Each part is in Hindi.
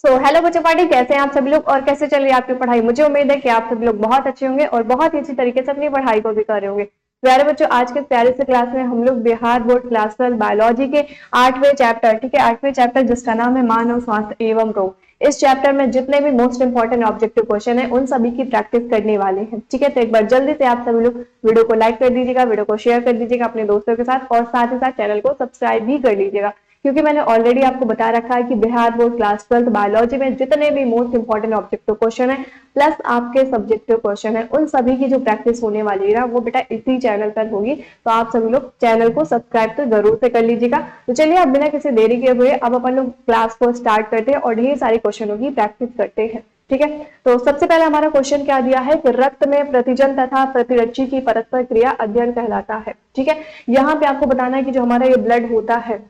हेलो बच्चों पार्टी, कैसे हैं आप सभी लोग और कैसे चल रही है आपकी पढ़ाई। मुझे उम्मीद है कि आप सभी लोग बहुत अच्छे होंगे और बहुत ही अच्छी तरीके से अपनी पढ़ाई को भी कर रहे होंगे। प्यारे बच्चों, आज के प्यारे से क्लास में हम लोग बिहार बोर्ड क्लास 12 बायोलॉजी के 8वें चैप्टर, ठीक है 8वें चैप्टर जिसका नाम है मानव स्वास्थ्य एवं रोग, इस चैप्टर में जितने भी मोस्ट इंपॉर्टेंट ऑब्जेक्टिव क्वेश्चन है उन सभी की प्रैक्टिस करने वाले हैं। ठीक है, तो एक बार जल्दी से आप सभी लोग वीडियो को लाइक कर दीजिएगा, वीडियो को शेयर कर दीजिएगा अपने दोस्तों के साथ और साथ ही साथ चैनल को सब्सक्राइब भी कर लीजिएगा, क्योंकि मैंने ऑलरेडी आपको बता रखा है कि बिहार बोर्ड क्लास 12 बायोलॉजी में जितने भी मोस्ट इंपॉर्टेंट ऑब्जेक्टिव क्वेश्चन है प्लस आपके सब्जेक्टिव क्वेश्चन है उन सभी की जो प्रैक्टिस होने वाली है ना वो बेटा इसी चैनल पर होगी। तो आप सभी लोग चैनल को सब्सक्राइब तो जरूर से कर लीजिएगा। तो चलिए अब बिना किसी देरी के हुए अब अपन लोग क्लास को स्टार्ट करते हैं और ढेर सारे क्वेश्चनों की प्रैक्टिस करते हैं। ठीक है, तो सबसे पहले हमारा क्वेश्चन क्या दिया है कि रक्त में प्रतिजन तथा प्रतिरक्षी की परस्पर क्रिया अध्ययन कहलाता है। ठीक है, यहाँ पे आपको बताना है कि जो हमारा ये ब्लड होता है,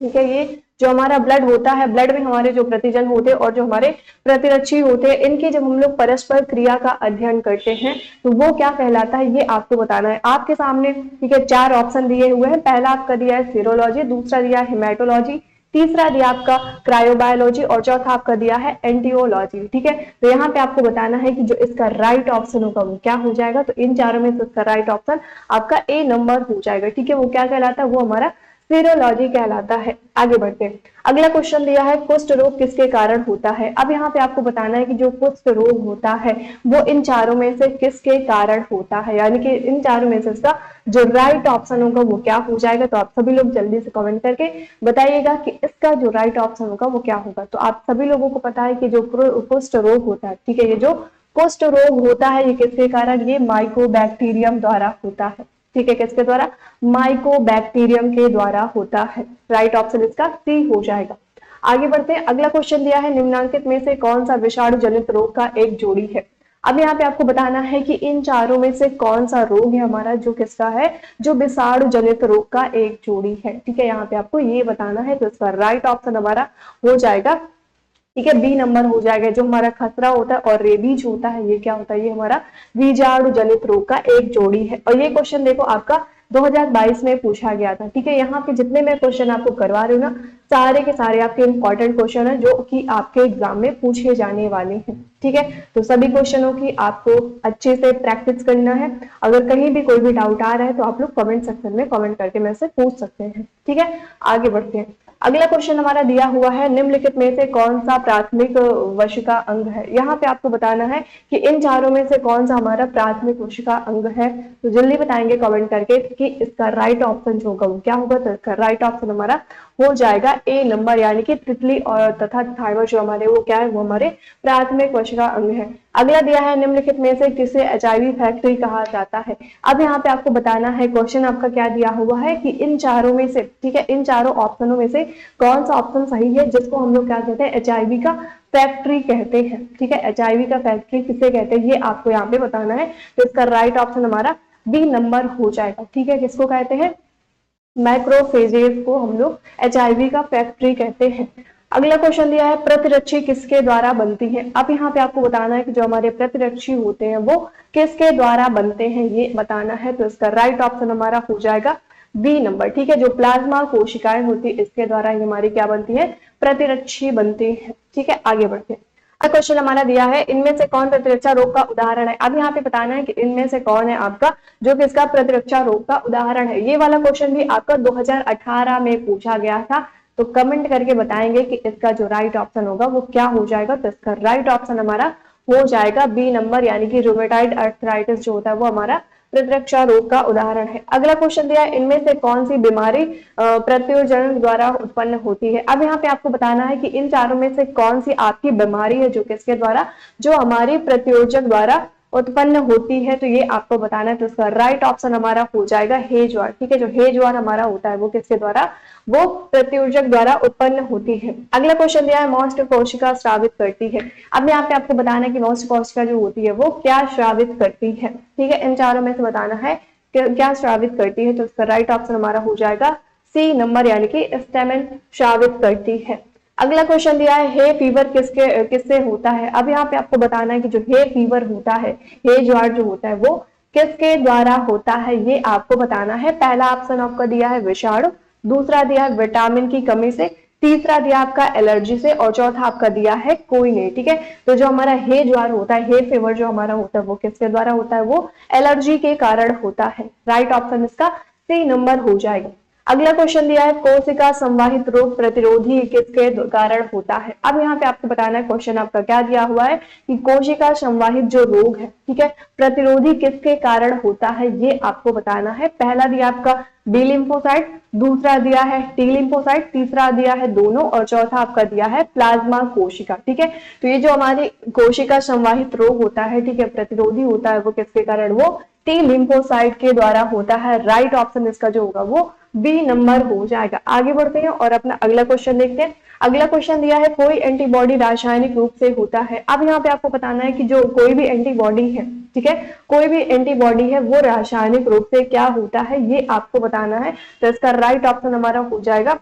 ठीक है, ये जो हमारा ब्लड होता है, ब्लड में हमारे जो प्रतिजन होते हैं और जो हमारे प्रतिरक्षी होते हैं, इनकी जब हम लोग परस्पर क्रिया का अध्ययन करते हैं तो वो क्या कहलाता है ये आपको बताना है। आपके सामने ठीक है 4 ऑप्शन दिए हुए हैं। पहला आपका दिया है सीरोलॉजी, दूसरा दिया है हेमेटोलॉजी, तीसरा दिया आपका क्रायोबायोलॉजी और चौथा आपका दिया है एंटियोलॉजी। ठीक है, तो यहाँ पे आपको बताना है कि जो इसका राइट ऑप्शन होगा वो क्या हो जाएगा। तो इन चारों में से इसका राइट ऑप्शन आपका ए नंबर हो जाएगा। ठीक है, वो क्या कहलाता है, वो हमारा सीरोलॉजी कहलाता है। आगे बढ़ते हैं, अगला क्वेश्चन दिया है कुष्ठ रोग किसके कारण होता है। अब यहाँ पे आपको बताना है कि जो कुष्ठ रोग होता है वो इन चारों में से किसके कारण होता है, यानी कि इन चारों में से इसका जो राइट ऑप्शन होगा वो क्या हो जाएगा। तो आप सभी लोग जल्दी से कमेंट करके बताइएगा कि इसका जो राइट ऑप्शन होगा वो क्या होगा। तो आप सभी लोगों को पता है कि जो कुष्ठ रोग होता है, ठीक है, ये जो कुष्ठ रोग होता है ये किसके कारण, ये माइकोबैक्टीरियम द्वारा होता है। ठीक है, किसके द्वारा, माइकोबैक्टीरियम के द्वारा होता है। राइट ऑप्शन इसका सी हो जाएगा। आगे बढ़ते हैं, अगला क्वेश्चन दिया है निम्नलिखित में से कौन सा विषाणु जनित रोग का एक जोड़ी है। अब यहाँ पे आपको बताना है कि इन चारों में से कौन सा रोग है हमारा जो किसका है, जो विषाणु जनित रोग का एक जोड़ी है। ठीक है, यहाँ पे आपको ये बताना है। तो इसका राइट ऑप्शन हमारा हो जाएगा, ठीक है, बी नंबर हो जाएगा। जो हमारा खसरा होता है और रेबीज होता है ये क्या होता है, ये हमारा बीजाणु जनित रोग का एक जोड़ी है। और ये क्वेश्चन देखो आपका 2022 में पूछा गया था। ठीक है, यहाँ पे जितने मैं क्वेश्चन आपको करवा रही हूँ ना सारे के सारे आपके इंपॉर्टेंट क्वेश्चन है जो कि आपके एग्जाम में पूछे जाने वाले हैं। ठीक है, तो सभी क्वेश्चनों की आपको अच्छे से प्रैक्टिस करना है। अगर कहीं भी कोई भी डाउट आ रहा है तो आप लोग कमेंट सेक्शन में कमेंट करके मेरे से पूछ सकते हैं। ठीक है, आगे बढ़ते हैं, अगला क्वेश्चन हमारा दिया हुआ है निम्नलिखित में से कौन सा प्राथमिक वशिका अंग है। यहाँ पे आपको बताना है कि इन चारों में से कौन सा हमारा प्राथमिक वशिका अंग है। तो जल्दी बताएंगे कमेंट करके कि इसका राइट ऑप्शन जो होगा वो क्या होगा। तो इसका राइट ऑप्शन हमारा हो जाएगा ए नंबर, यानी कि तितली और तथा थाइमर जो हमारे वो क्या है, वो हमारे प्राथमिक वशिका अंग है। अगला दिया है निम्नलिखित में से किसे एचआईवी फैक्ट्री कहा जाता है। अब यहाँ पे आपको बताना है, क्वेश्चन आपका क्या दिया हुआ है कि इन चारों में से, ठीक है, इन चारों ऑप्शनों में से कौन सा ऑप्शन सही है जिसको हम लोग क्या कहते हैं, एचआईवी का फैक्ट्री कहते हैं। ठीक है, एचआईवी का फैक्ट्री किसे कहते हैं ये आपको यहाँ पे बताना है। तो इसका राइट ऑप्शन हमारा बी नंबर हो जाएगा। ठीक है, किसको कहते हैं, मैक्रोफेजेज को हम लोग एचआईवी का फैक्ट्री कहते हैं। अगला क्वेश्चन दिया है प्रतिरक्षी किसके द्वारा बनती है। अब यहाँ पे आपको बताना है कि जो हमारे प्रतिरक्षी होते हैं वो किसके द्वारा बनते हैं ये बताना है। तो इसका राइट ऑप्शन हमारा हो जाएगा बी नंबर। ठीक है, जो प्लाज्मा कोशिकाएं होती है इसके द्वारा ही हमारी क्या बनती है, प्रतिरक्षी बनती है। ठीक है, आगे बढ़ते हैं, क्वेश्चन हमारा दिया है इनमें से कौन प्रतिरक्षा रोग का उदाहरण है। अब यहाँ पे बताना है कि इनमें से कौन है आपका जो कि इसका प्रतिरक्षा रोग का उदाहरण है। ये वाला क्वेश्चन भी आपका 2018 में पूछा गया था। तो कमेंट करके बताएंगे कि इसका जो राइट ऑप्शन होगा वो क्या हो जाएगा। तो इसका राइट ऑप्शन हमारा हो जाएगा बी नंबर, यानी कि रूमेटाइड अर्थराइटिस जो होता है वो हमारा प्रतिरक्षा रोग का उदाहरण है। अगला क्वेश्चन दिया है इनमें से कौन सी बीमारी प्रत्योजन द्वारा उत्पन्न होती है। अब यहाँ पे आपको बताना है कि इन चारों में से कौन सी आपकी बीमारी है जो किसके द्वारा, जो हमारी प्रतियोजक द्वारा उत्पन्न होती है। तो ये आपको बताना है। तो इसका राइट ऑप्शन हमारा हो जाएगा हे ज्वार। ठीक है, जो हे ज्वार हमारा होता है वो किसके द्वारा, वो प्रतियोजक द्वारा उत्पन्न होती है। अगला क्वेश्चन दिया है मौस्ट कोशिका स्रावित करती है। अब यहाँ पे आपको बताना है कि मौस्ट कोशिका जो होती है वो क्या स्रावित करती है। ठीक है, इन चारों में से बताना है कि क्या स्रावित करती है। तो इसका राइट ऑप्शन हमारा हो जाएगा सी नंबर, यानी कि स्टेमिन स्रावित करती है। अगला क्वेश्चन दिया है हे फीवर किससे होता है। अब यहाँ पे आपको बताना है कि जो हे फीवर होता है, हे ज्वार जो होता है वो किसके द्वारा होता है ये आपको बताना है। पहला ऑप्शन आपका दिया है विषाणु, दूसरा दिया है विटामिन की कमी से, तीसरा दिया आपका एलर्जी से, और चौथा आपका दिया है कोई नहीं। ठीक है, तो जो हमारा हे ज्वार होता है, हे फीवर जो हमारा होता है वो किसके द्वारा होता है, वो एलर्जी के कारण होता है। राइट ऑप्शन इसका सी नंबर हो जाएगा। अगला क्वेश्चन दिया है कोशिका संवाहित रोग प्रतिरोधी किसके कारण होता है। अब यहाँ पे आपको बताना है, क्वेश्चन आपका क्या दिया हुआ है कि कोशिका संवाहित जो रोग है, ठीक है, प्रतिरोधी किसके कारण होता है, ये आपको बताना है। पहला दिया आपका बी लिम्फोसाइट, दूसरा दिया है टी लिम्फोसाइट, तीसरा दिया है दोनों, और चौथा आपका दिया है प्लाज्मा कोशिका। ठीक है, तो ये जो हमारी कोशिका संवाहित रोग होता है, ठीक है, प्रतिरोधी होता है, वो किसके कारण, वो टी लिम्फोसाइट के द्वारा होता है। राइट ऑप्शन इसका जो होगा वो बी नंबर हो जाएगा। आगे बढ़ते हैं और अपना अगला क्वेश्चन देखते हैं। अगला क्वेश्चन दिया है कोई एंटीबॉडी रासायनिक रूप से होता है। अब यहाँ पे आपको बताना है कि जो कोई भी एंटीबॉडी है, ठीक है, कोई भी एंटीबॉडी है वो रासायनिक रूप से क्या होता है, ये आपको बताना है। तो इसका राइट ऑप्शन हमारा हो जाएगा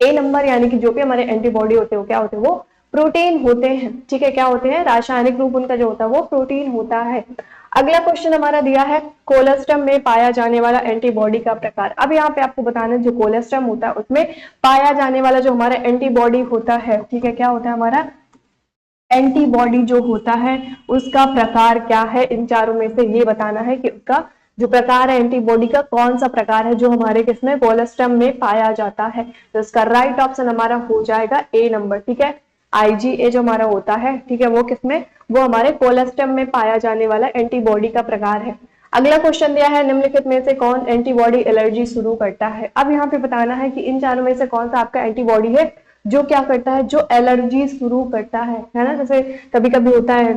ए नंबर, यानी कि जो भी हमारे एंटीबॉडी होते हैं वो क्या होते हैं, वो प्रोटीन होते हैं। ठीक है, क्या होते हैं, रासायनिक रूप उनका जो होता है वो प्रोटीन होता है। अगला क्वेश्चन हमारा दिया है कोलेस्ट्रम में पाया जाने वाला एंटीबॉडी का प्रकार। अब यहाँ पे आपको बताना है जो कोलेस्ट्रम होता है उसमें पाया जाने वाला जो हमारा एंटीबॉडी होता है, ठीक है, क्या होता है हमारा एंटीबॉडी जो होता है उसका प्रकार क्या है, इन चारों में से ये बताना है कि उसका जो प्रकार है एंटीबॉडी का कौन सा प्रकार है जो हमारे किसमें कोलेस्ट्रम में पाया जाता है। तो इसका राइट ऑप्शन हमारा हो जाएगा ए नंबर। ठीक है, आईजीए जो हमारा होता है, ठीक है, वो किसमें, वो हमारे कोलेस्ट्रम में पाया जाने वाला एंटीबॉडी का प्रकार है। अगला क्वेश्चन दिया है निम्नलिखित में से कौन एंटीबॉडी एलर्जी शुरू करता है। अब यहाँ पे बताना है कि इन चारों में से कौन सा आपका एंटीबॉडी है जो क्या करता है, जो एलर्जी शुरू करता है ना। जैसे कभी कभी होता है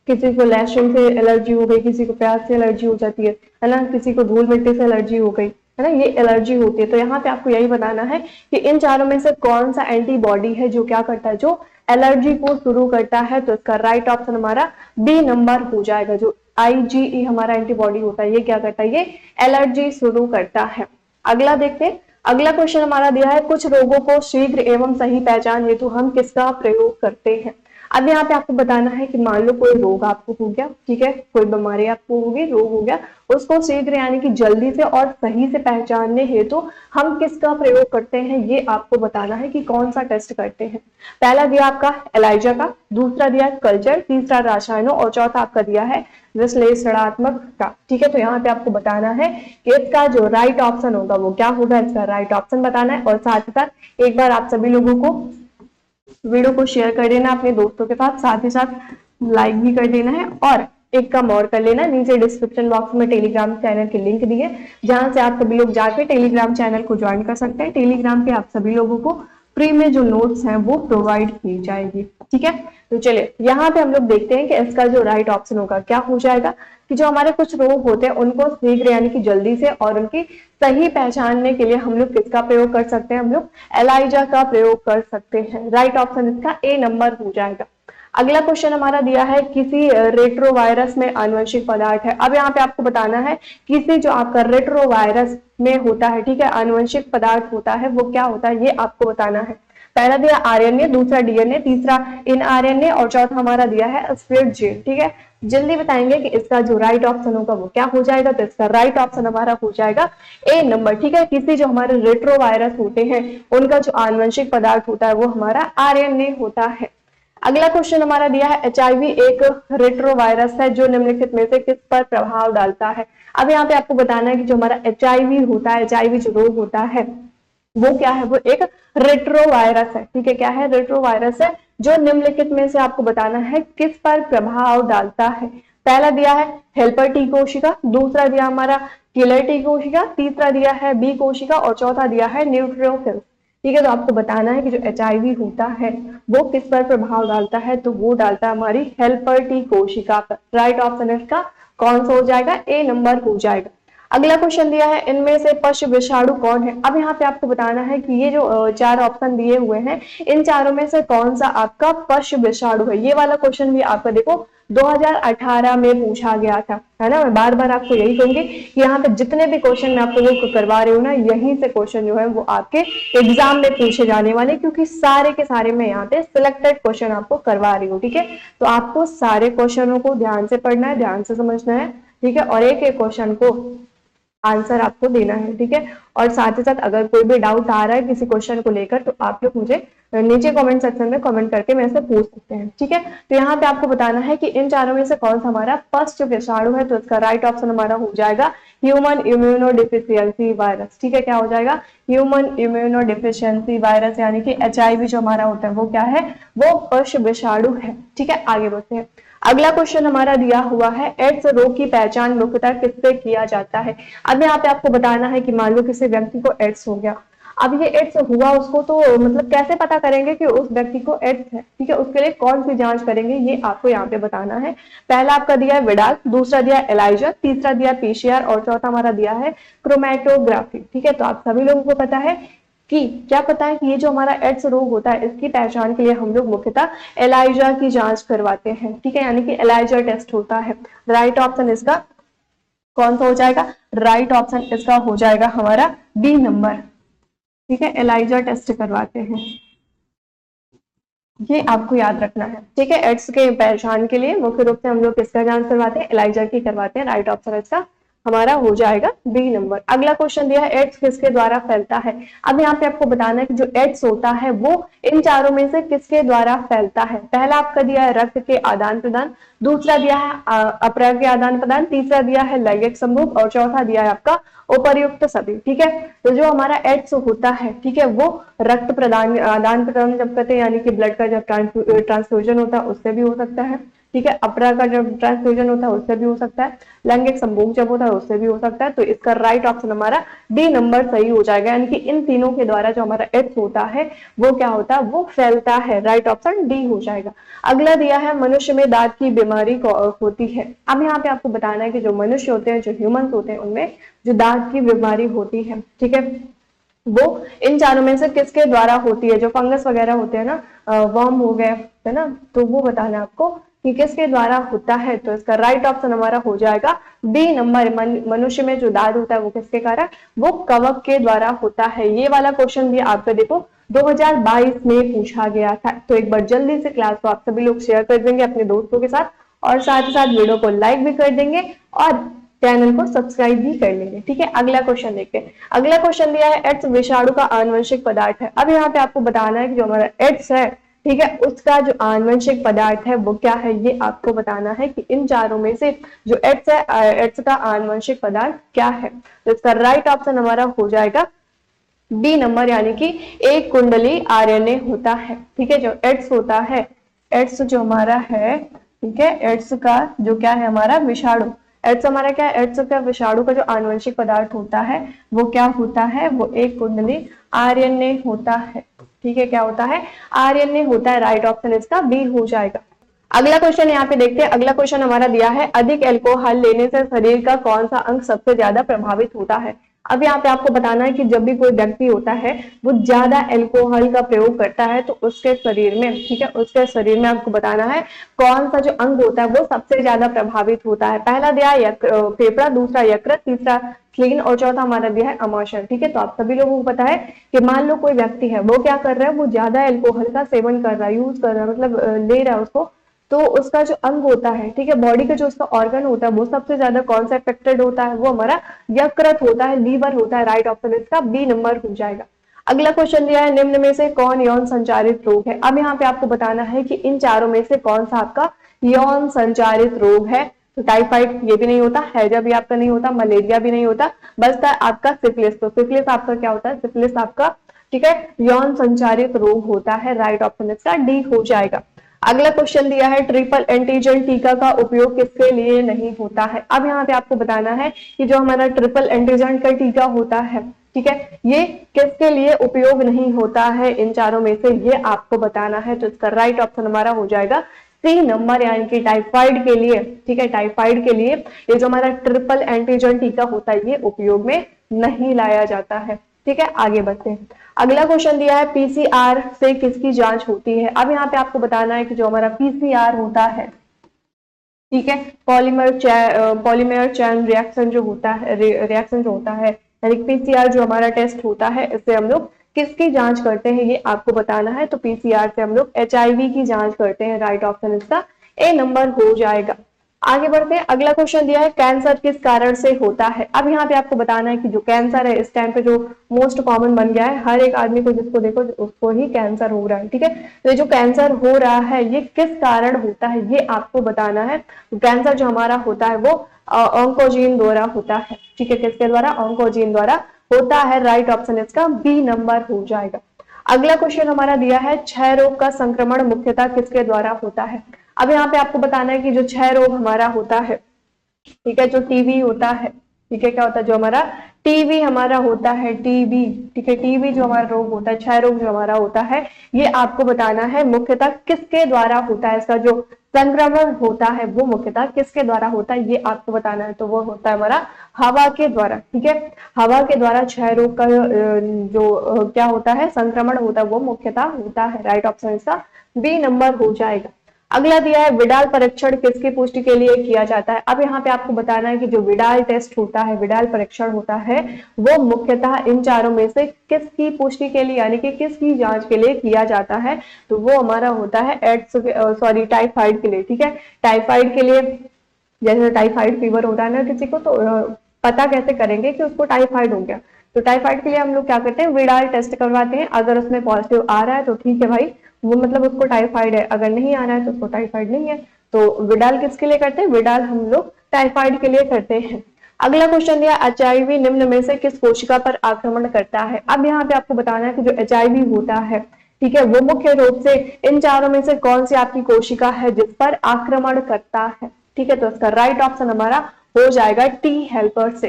किसी को लहसुन से एलर्जी हो गई, किसी को प्याज से एलर्जी हो जाती है ना, किसी को धूल मिट्टी से एलर्जी हो गई है ना, ये एलर्जी होती है। तो यहाँ पे आपको यही बताना है कि इन चारों में से कौन सा एंटीबॉडी है जो क्या करता है, जो एलर्जी को शुरू करता है। तो इसका राइट ऑप्शन हमारा बी नंबर हो जाएगा। जो आईजीई हमारा एंटीबॉडी होता है ये क्या करता है, ये एलर्जी शुरू करता है। अगला देखते हैं। अगला क्वेश्चन हमारा दिया है कुछ रोगों को शीघ्र एवं सही पहचान हेतु हम किसका प्रयोग करते हैं। अब यहाँ पे आपको बताना है कि मान लो कोई रोग आपको हो गया, ठीक है, कोई बीमारी आपको होगी, रोग हो गया, उसको शीघ्र यानी कि जल्दी से और सही से पहचानने हेतु हम किसका प्रयोग करते हैं, ये आपको बताना है कि कौन सा टेस्ट करते हैं। पहला दिया आपका एलाइजा का, दूसरा दिया कल्चर, तीसरा रसायनों, और चौथा आपका दिया है विश्लेषणात्मक का। ठीक है, तो यहाँ पे आपको बताना है कि इसका जो राइट ऑप्शन होगा वो क्या होगा, इसका राइट ऑप्शन बताना है। और साथ ही साथ एक बार आप सभी लोगों को वीडियो को शेयर कर देना अपने दोस्तों के साथ ही साथ लाइक भी कर देना है, और एक काम और कर लेना, नीचे डिस्क्रिप्शन बॉक्स में टेलीग्राम चैनल की लिंक दी है जहां से आप सभी लोग जाके टेलीग्राम चैनल को ज्वाइन कर सकते हैं। टेलीग्राम पे आप सभी लोगों को फ्री में जो नोट्स हैं वो प्रोवाइड की जाएगी। ठीक है, तो चलिए यहाँ पे हम लोग देखते हैं कि इसका जो राइट ऑप्शन होगा क्या हो जाएगा कि जो हमारे कुछ रोग होते हैं उनको शीघ्र यानी कि जल्दी से और उनकी सही पहचानने के लिए हम लोग किसका प्रयोग कर सकते हैं, हम लोग एलाइजा का प्रयोग कर सकते हैं। राइट ऑप्शन इसका ए नंबर हो जाएगा। अगला क्वेश्चन हमारा दिया है किसी रेट्रोवायरस में आनुवंशिक पदार्थ है। अब यहाँ पे आपको बताना है किसी जो आपका रेट्रोवायरस में होता है, ठीक है, आनुवंशिक पदार्थ होता है वो क्या होता है, ये आपको बताना है। पहला दिया आरएनए, दूसरा डीएनए, तीसरा इनआरएनए, और चौथा हमारा दिया है स्प्लिट जीन। ठीक है, जल्दी बताएंगे कि इसका जो राइट ऑप्शन होगा वो क्या हो जाएगा। तो इसका राइट ऑप्शन हमारा हो जाएगा ए नंबर। ठीक है, किसी जो हमारे रेट्रोवायरस होते हैं उनका जो आनुवंशिक पदार्थ होता है वो हमारा आरएनए होता है। अगला क्वेश्चन हमारा दिया है एचआईवी एक रेट्रोवायरस है जो निम्नलिखित में से किस पर प्रभाव डालता है। अब यहाँ पे आपको बताना है कि जो हमारा एचआईवी होता है, एचआईवी जो रोग होता है वो क्या है, वो एक रेट्रोवायरस है। ठीक है, क्या है, रेट्रोवायरस है जो निम्नलिखित में से आपको बताना है किस पर प्रभाव डालता है। पहला दिया है हेल्पर टी कोशिका, दूसरा दिया हमारा किलर टी कोशिका, तीसरा दिया है बी कोशिका, और चौथा दिया है न्यूट्रोफिल्स। ठीक है, तो आपको बताना है कि जो एचआईवी होता है वो किस पर प्रभाव डालता है, तो वो डालता है हमारी हेल्पर टी कोशिका पर। राइट ऑप्शन इसका कौन सा हो जाएगा, ए नंबर हो जाएगा। अगला क्वेश्चन दिया है इनमें से पशु विषाणु कौन है। अब यहाँ पे आपको बताना है कि ये जो चार ऑप्शन दिए हुए हैं इन चारों में से कौन सा आपका पशु विषाणु है। ये वाला क्वेश्चन भी आपका देखो 2018 में पूछा गया था, है ना। मैं बार बार आपको यही कहूंगी कि यहाँ पे जितने भी क्वेश्चन मैं आपको वो करवा रही हूँ ना, यहीं से क्वेश्चन जो है वो आपके एग्जाम में पूछे जाने वाले, क्योंकि सारे के सारे मैं यहाँ पे सिलेक्टेड क्वेश्चन आपको करवा रही हूँ। ठीक है, तो आपको सारे क्वेश्चनों को ध्यान से पढ़ना है, ध्यान से समझना है। ठीक है, और एक एक क्वेश्चन को आंसर आपको देना है, ठीक है। और साथ ही साथ अगर कोई भी डाउट आ रहा है किसी क्वेश्चन को लेकर तो आप लोग मुझे नीचे कमेंट सेक्शन में कमेंट करके मेरे से पूछ सकते हैं, ठीक है। तो यहाँ पे आपको बताना है कि इन चारों में से कौन सा हमारा फर्स्ट विषाणु है, तो इसका राइट ऑप्शन हमारा हो जाएगा ह्यूमन इम्यूनो डिफिशियंसी वायरस, ठीक है। क्या हो जाएगा? ह्यूमन इम्यूनो डिफिशियंसी वायरस, यानी कि HIV जो हमारा होता है वो क्या है? वो फर्स्ट विषाणु है, ठीक है। आगे बढ़ते हैं। अगला क्वेश्चन हमारा दिया हुआ है, एड्स रोग की पहचान मुख्यतः किससे किया जाता है। अब यहाँ पे आपको बताना है कि मान लो किसी व्यक्ति को एड्स हो गया, अब ये एड्स हुआ उसको, तो मतलब कैसे पता करेंगे कि उस व्यक्ति को एड्स है, ठीक है। उसके लिए कौन सी जांच करेंगे ये आपको यहाँ पे बताना है। पहला आपका दिया है विडाल, दूसरा दिया एलाइजा, तीसरा दिया PCR और चौथा हमारा दिया है क्रोमेटोग्राफी, ठीक है। तो आप सभी लोगों को पता है कि क्या पता है कि ये जो हमारा एड्स रोग होता है इसकी पहचान के लिए हम लोग मुख्यतः एलाइजा की जांच करवाते हैं, ठीक है, यानी कि एलाइजा टेस्ट होता है। राइट ऑप्शन इसका कौन सा हो जाएगा? राइट ऑप्शन इसका हो जाएगा हमारा डी नंबर, ठीक है। एलाइजा टेस्ट करवाते हैं, ये आपको याद रखना है, ठीक है। एड्स के पहचान के लिए मुख्य रूप से हम लोग किसका जांच करवाते हैं? एलाइजा की करवाते हैं। राइट ऑप्शन इसका हमारा हो जाएगा बी नंबर। अगला क्वेश्चन दिया है, एड्स किसके द्वारा फैलता है। अब यहाँ पे आपको बताना है कि जो एड्स होता है वो इन चारों में से किसके द्वारा फैलता है। पहला आपका दिया है रक्त के आदान प्रदान, दूसरा दिया है अपरा के आदान प्रदान, तीसरा दिया है लैंगिक संभोग और चौथा दिया है आपका उपर्युक्त सभी, ठीक है। तो जो हमारा एड्स होता है, ठीक है, वो रक्त प्रदान आदान प्रदान जब करते हैं, यानी कि ब्लड का जब ट्रांसफ्यूजन होता है उससे भी हो सकता है, ठीक है। अपरा का जब ट्रांसफ्यूजन होता है उससे भी हो सकता है, लैंगिक संभोग जब होता है उससे भी हो सकता है। तो इसका राइट ऑप्शन हमारा डी नंबर सही हो जाएगा, यानी कि इन तीनों के द्वारा जो हमारा एड्स होता है वो क्या होता है? वो फैलता है। राइट ऑप्शन डी हो जाएगा। अगला दिया है, मनुष्य में दांत की बीमारी होती है। अब यहाँ पे आपको बताना है कि जो मनुष्य होते हैं, जो ह्यूमंस होते हैं, उनमें जो दांत की बीमारी होती है, ठीक है, वो इन चारों में से किसके द्वारा होती है। जो फंगस वगैरह होते हैं ना, वर्म हो गए, है ना, तो वो बताना है आपको कि किसके द्वारा होता है। तो इसका राइट ऑप्शन हमारा हो जाएगा बी नंबर। मनुष्य में जो दांत होता है वो किसके कारण? वो कवक के द्वारा होता है। ये वाला क्वेश्चन भी आपका देखो 2022 में पूछा गया था। तो एक बार जल्दी से क्लास को आप सभी लोग शेयर कर देंगे अपने दोस्तों के साथ, और साथ ही साथ वीडियो को लाइक भी कर देंगे और चैनल को सब्सक्राइब भी कर लेंगे, ठीक है। अगला क्वेश्चन देखते हैं। अगला क्वेश्चन दिया है, एड्स विषाणु का आनुवंशिक पदार्थ है। अब यहाँ पे आपको बताना है कि जो हमारा एड्स है, ठीक है, उसका जो आनुवंशिक पदार्थ है वो क्या है, ये आपको बताना है कि इन चारों में से जो एड्स है, एड्स का आनुवंशिक पदार्थ क्या है। तो इसका राइट ऑप्शन हमारा हो जाएगा बी नंबर, यानी कि एक कुंडली RNA होता है, ठीक है। जो एड्स होता है, एड्स जो हमारा है, ठीक है, एड्स का जो क्या है हमारा विषाणु, एड्स हमारा क्या है, एड्स का विषाणु का जो आनुवंशिक पदार्थ होता है वो क्या होता है? वो एक कुंडली RNA होता है, ठीक है। क्या होता है? RNA होता है। राइट ऑप्शन इसका बी हो जाएगा। अगला क्वेश्चन यहाँ पे देखते हैं। अगला क्वेश्चन हमारा दिया है, अधिक अल्कोहल लेने से शरीर का कौन सा अंग सबसे ज्यादा प्रभावित होता है। अब यहाँ पे आपको बताना है कि जब भी कोई व्यक्ति होता है वो ज्यादा अल्कोहल का प्रयोग करता है तो उसके शरीर में, ठीक है, उसके शरीर में आपको बताना है कौन सा जो अंग होता है वो सबसे ज्यादा प्रभावित होता है। पहला दिया है फेफड़ा, दूसरा यकृत, तीसरा स्प्लीन और चौथा हमारा दिया है अमाशय, ठीक है। तो आप सभी लोगों को पता है कि मान लो कोई व्यक्ति है वो क्या कर रहा है, वो ज्यादा अल्कोहल का सेवन कर रहा है, यूज कर रहा है, मतलब ले रहा है उसको, तो उसका जो अंग होता है, ठीक है, बॉडी का जो उसका ऑर्गन होता है वो सबसे ज्यादा कौन सा अफेक्टेड होता है? वो हमारा यकृत होता है, लीवर होता है। राइट ऑप्शन इसका बी नंबर हो जाएगा। अगला क्वेश्चन दिया है, निम्न में से कौन यौन संचारित रोग है। अब यहाँ पे आपको बताना है कि इन चारों में से कौन सा आपका यौन संचारित रोग है। तो टाइफाइड ये भी नहीं होता, हैजा भी आपका नहीं होता, मलेरिया भी नहीं होता, बचता है आपका सिफिलिस। तो सिफिलिस आपका क्या होता है? सिफिलिस आपका, ठीक है, यौन संचारित रोग होता है। राइट ऑप्शन इसका डी हो जाएगा। अगला क्वेश्चन दिया है, ट्रिपल एंटीजन टीका का उपयोग किसके लिए नहीं होता है। अब यहाँ पे आपको बताना है कि जो हमारा ट्रिपल एंटीजन का टीका होता है, ठीक है, ये किसके लिए उपयोग नहीं होता है इन चारों में से, ये आपको बताना है। तो इसका राइट ऑप्शन हमारा हो जाएगा सी नंबर, यानी कि टाइफाइड के लिए, ठीक है, टाइफाइड के लिए ये जो हमारा ट्रिपल एंटीजन टीका होता है ये उपयोग में नहीं लाया जाता है, ठीक है। आगे बढ़ते हैं। अगला क्वेश्चन दिया है, PCR से किसकी जांच होती है। अब यहाँ पे आपको बताना है कि जो हमारा PCR होता है, ठीक है, पॉलीमर चैन रिएक्शन जो होता है, रिएक्शन जो होता है, यानी PCR जो हमारा टेस्ट होता है, इससे हम लोग किसकी जांच करते हैं ये आपको बताना है। तो PCR से हम लोग HIV की जांच करते हैं। राइट ऑप्शन इसका ए नंबर हो जाएगा। आगे बढ़ते हैं, अगला क्वेश्चन दिया है कैंसर किस कारण से होता है। अब यहाँ पे आपको बताना है कि जो कैंसर है इस टाइम पे जो मोस्ट कॉमन बन गया है, हर एक आदमी को जिसको देखो उसको ही कैंसर हो रहा है, ठीक है। तो ये जो कैंसर हो रहा है ये किस कारण होता है ये आपको बताना है। कैंसर जो हमारा होता है वो ऑन्कोजीन द्वारा होता है, ठीक है। किसके द्वारा? ऑन्कोजीन द्वारा होता है। राइट ऑप्शन इसका बी नंबर हो जाएगा। अगला क्वेश्चन हमारा दिया है क्षय रोग का संक्रमण मुख्यतः किसके द्वारा होता है। अब यहाँ पे आपको बताना है कि जो क्षय रोग हमारा होता है, ठीक है, जो टीबी होता है, ठीक है, क्या होता है, जो हमारा टीबी हमारा होता है, टीबी, ठीक है, टीबी जो हमारा रोग होता है, क्षय रोग जो हमारा होता है, ये आपको बताना है मुख्यतः किसके द्वारा होता है। इसका जो संक्रमण होता है वो मुख्यतः किसके द्वारा होता है ये आपको बताना है। तो वो होता है हमारा हवा के द्वारा, ठीक है। हवा के द्वारा क्षय रोग का जो क्या होता है, संक्रमण होता है, वो मुख्यतः होता है। राइट ऑप्शन इसका बी नंबर हो जाएगा। अगला दिया है विडाल परीक्षण किसकी पुष्टि के लिए किया जाता है। अब यहाँ पे आपको बताना है कि जो विडाल टेस्ट होता है, विडाल परीक्षण होता है, वो मुख्यतः इन चारों में से किसकी पुष्टि के लिए यानी कि किसकी जांच के लिए किया जाता है। तो वो हमारा होता है एड्स टाइफाइड के लिए, ठीक है। टाइफाइड के लिए, जैसे टाइफाइड फीवर होता है ना किसी को, तो पता कैसे करेंगे कि उसको टाइफाइड हो गया। तो टाइफाइड के लिए हम लोग क्या करते हैं, विडाल टेस्ट करवाते हैं। अगर उसमें पॉजिटिव आ रहा है तो ठीक है भाई, वो मतलब उसको टाइफाइड है। अगर नहीं आ रहा है तो उसको टाइफाइड नहीं है। तो विडाल किसके लिए करते हैं? विडाल हम लोग टाइफाइड के लिए करते हैं। अगला क्वेश्चन दिया एचआईवी निम्न में से किस कोशिका पर आक्रमण करता है। अब यहाँ पे आपको बताना है कि जो एचआईवी होता है, ठीक है, वो मुख्य रूप से इन चारों में से कौन सी आपकी कोशिका है जिस पर आक्रमण करता है, ठीक है। तो इसका राइट ऑप्शन हमारा हो जाएगा टी हेल्पर से,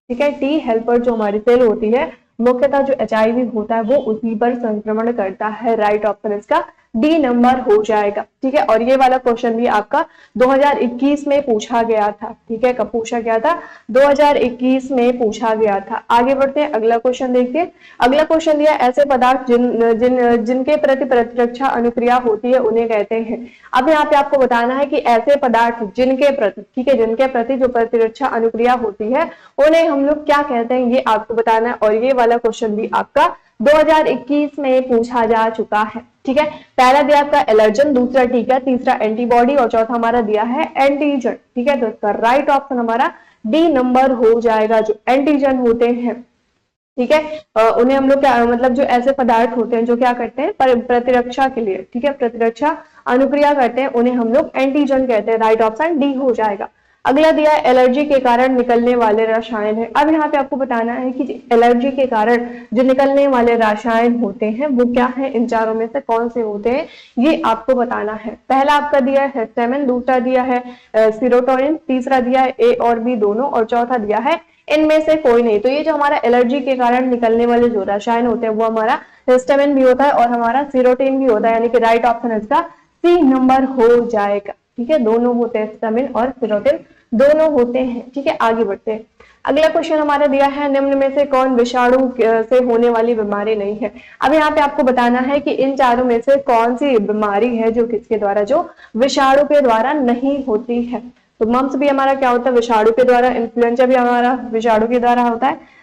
ठीक है। टी हेल्पर जो हमारी सेल होती है, मुख्यतः जो एचआईवी होता है वो उसी पर संक्रमण करता है। राइट ऑप्शन इसका डी नंबर हो जाएगा, ठीक है। और ये वाला क्वेश्चन भी आपका 2021 में पूछा गया था, ठीक है। कब पूछा गया था? 2021 में पूछा गया था। आगे बढ़ते हैं, अगला क्वेश्चन देखते हैं। अगला क्वेश्चन दिया ऐसे पदार्थ जिनके प्रति प्रतिरक्षा अनुक्रिया होती है उन्हें कहते हैं। अब यहाँ पे आपको बताना है कि ऐसे पदार्थ जिनके प्रति, ठीक है, जिनके प्रति जो प्रतिरक्षा अनुक्रिया होती है उन्हें हम लोग क्या कहते हैं ये आपको बताना है। और ये वाला क्वेश्चन भी आपका 2021 में पूछा जा चुका है, ठीक है। पहला दिया आपका एलर्जन, दूसरा टीका, तीसरा एंटीबॉडी और चौथा हमारा दिया है एंटीजन, ठीक है। तो इसका राइट ऑप्शन हमारा डी नंबर हो जाएगा। जो एंटीजन होते हैं, ठीक है, उन्हें हम लोग क्या मतलब जो ऐसे पदार्थ होते हैं जो क्या करते हैं प्रतिरक्षा के लिए, ठीक है, प्रतिरक्षा अनुक्रिया करते हैं, उन्हें हम लोग एंटीजन कहते हैं। राइट ऑप्शन डी हो जाएगा। अगला दिया है एलर्जी के कारण निकलने वाले रसायन है। अब यहाँ पे आपको बताना है कि एलर्जी के कारण जो निकलने वाले रसायन होते हैं वो क्या है, इन चारों में से कौन से होते हैं ये आपको बताना है। पहला आपका दिया है हिस्टामिन, दूसरा दिया है सीरोटोनिन, तीसरा दिया है ए और बी दोनों और चौथा दिया है इनमें से कोई नहीं। तो ये जो हमारा एलर्जी के कारण निकलने वाले जो रसायन होते हैं वो हमारा हिस्टामिन भी होता है और हमारा सीरोटिन भी होता है, यानी कि राइट ऑप्शन इसका सी नंबर हो जाएगा, ठीक है। दोनों होते हैं, हिस्टामिन और सीरोटिन दोनों होते हैं, ठीक है। आगे बढ़ते हैं, अगला क्वेश्चन हमारा दिया है निम्न में से कौन विषाणु से होने वाली बीमारी नहीं है। अब यहाँ पे आपको बताना है कि इन चारों में से कौन सी बीमारी है जो किसके द्वारा, जो विषाणु के द्वारा नहीं होती है। तो मम्स भी हमारा क्या होता है, विषाणु के द्वारा। इन्फ्लुएंजा भी हमारा विषाणु के द्वारा होता है।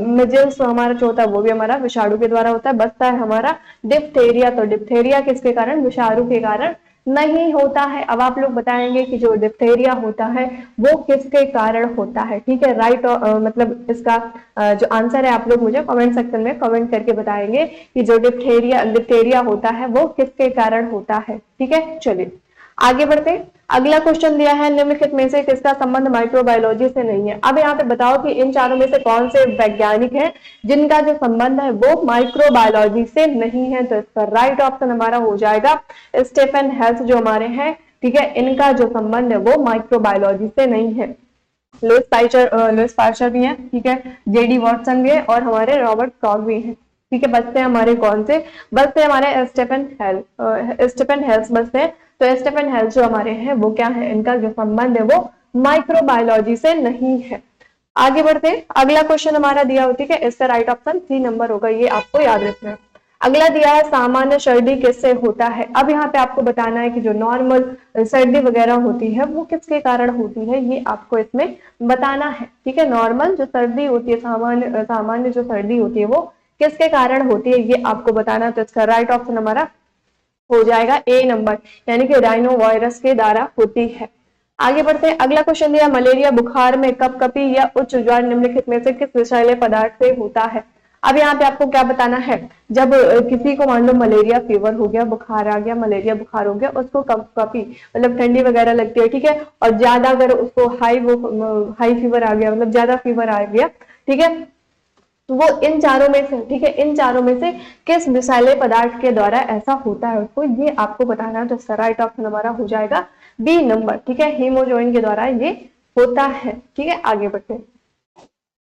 मिजल्स हमारा जो होता है वो भी हमारा विषाणु के द्वारा होता है। बचता है हमारा डिप्थेरिया। तो डिप्थेरिया किसके कारण, विषाणु के कारण नहीं होता है। अब आप लोग बताएंगे कि जो डिप्थेरिया होता है वो किसके कारण होता है, ठीक है। राइट मतलब इसका जो आंसर है आप लोग मुझे कमेंट सेक्शन में कमेंट करके बताएंगे कि जो डिप्थेरिया होता है वो किसके कारण होता है, ठीक है। चलिए आगे बढ़ते। अगला क्वेश्चन दिया है निम्नलिखित में से किसका संबंध माइक्रोबायोलॉजी से नहीं है। अब यहाँ पे बताओ कि इन चारों में से कौन से वैज्ञानिक हैं जिनका जो संबंध है वो माइक्रोबायोलॉजी से नहीं है। तो इसका राइट ऑप्शन हमारा हो जाएगा स्टीफन हेल्स जो हमारे हैं, ठीक है, इनका जो संबंध है वो माइक्रोबायोलॉजी से नहीं है। लुइस पास्चर भी है, ठीक है, जेडी वॉटसन भी है और हमारे रॉबर्ट कॉक भी है, ठीक है। बचते हैं हमारे कौन से, बचते हैं हमारे स्टीफन हेल्स बचते हैं। तो स्टीफन हेल्स जो हमारे हैं वो क्या है, इनका जो संबंध है वो माइक्रोबायोलॉजी से नहीं है। आगे बढ़ते हैं, अगला क्वेश्चन हमारा दिया हो, ठीक है, इसका राइट ऑप्शन सी नंबर होगा, ये आपको याद रखना है। अगला दिया है सामान्य सर्दी किससे होता है। अब यहाँ पे आपको बताना है कि जो नॉर्मल सर्दी वगैरह होती है वो किसके कारण होती है, ये आपको इसमें बताना है, ठीक है। नॉर्मल जो सर्दी होती है, सामान्य जो सर्दी होती है वो किसके कारण होती है ये आपको बताना है। तो इसका राइट ऑप्शन हमारा हो जाएगा ए नंबर, यानी कि राइनो वायरस के द्वारा होती है। आगे बढ़ते हैं। अगला क्वेश्चन दिया, मलेरिया बुखार में कपकपी या उच्च ज्वार निम्नलिखित में से किस विषैले पदार्थ से होता है। अब यहाँ पे आपको क्या बताना है, जब किसी को मान लो मलेरिया फीवर हो गया, बुखार आ गया, मलेरिया बुखार हो गया, उसको कपकपी मतलब ठंडी वगैरह लगती है, ठीक है, और ज्यादा अगर उसको हाई फीवर आ गया, मतलब ज्यादा फीवर आ गया, ठीक है, तो वो इन चारों में से, ठीक है, इन चारों में से किस विषैले पदार्थ के द्वारा ऐसा होता है उसको, ये आपको बताना है। तो इसका राइट ऑप्शन हमारा हो जाएगा बी नंबर, ठीक है, हीमोजोइन के द्वारा ये होता है। ठीक है, आगे बढ़ते हैं।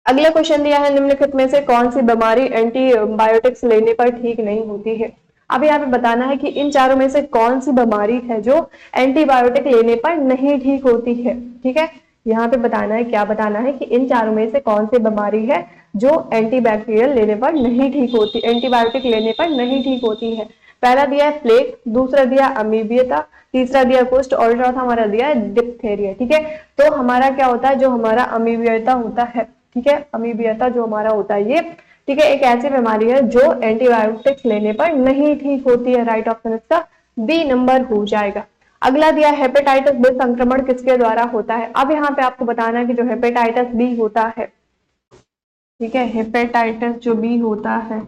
अगला क्वेश्चन दिया है, निम्नलिखित में से कौन सी बीमारी एंटीबायोटिक्स लेने पर ठीक नहीं होती है। अब यहाँ पे बताना है कि इन चारों में से कौन सी बीमारी है जो एंटीबायोटिक लेने पर नहीं ठीक होती है। ठीक है, यहाँ पे बताना है, क्या बताना है कि इन चारों में से कौन सी बीमारी है जो एंटीबैक्टीरियल लेने पर नहीं ठीक होती, एंटीबायोटिक लेने पर नहीं ठीक होती है। पहला दिया है प्लेग, दूसरा दिया अमीबियता, तीसरा दिया कुष्ठ और चौथा हमारा दिया है डिप्थेरिया। ठीक है, तो हमारा क्या होता है, जो हमारा अमीबियता होता है, ठीक है, अमीबियता जो हमारा होता है ये, ठीक है, एक ऐसी बीमारी है जो एंटीबायोटिक्स लेने पर नहीं ठीक होती है। राइट ऑप्शन इसका बी नंबर हो जाएगा। अगला दिया हेपेटाइटिस बी संक्रमण किसके द्वारा होता है। अब यहाँ पे आपको बताना है कि जो हेपेटाइटिस बी होता है, ठीक है, हेपेटाइटिस जो बी होता है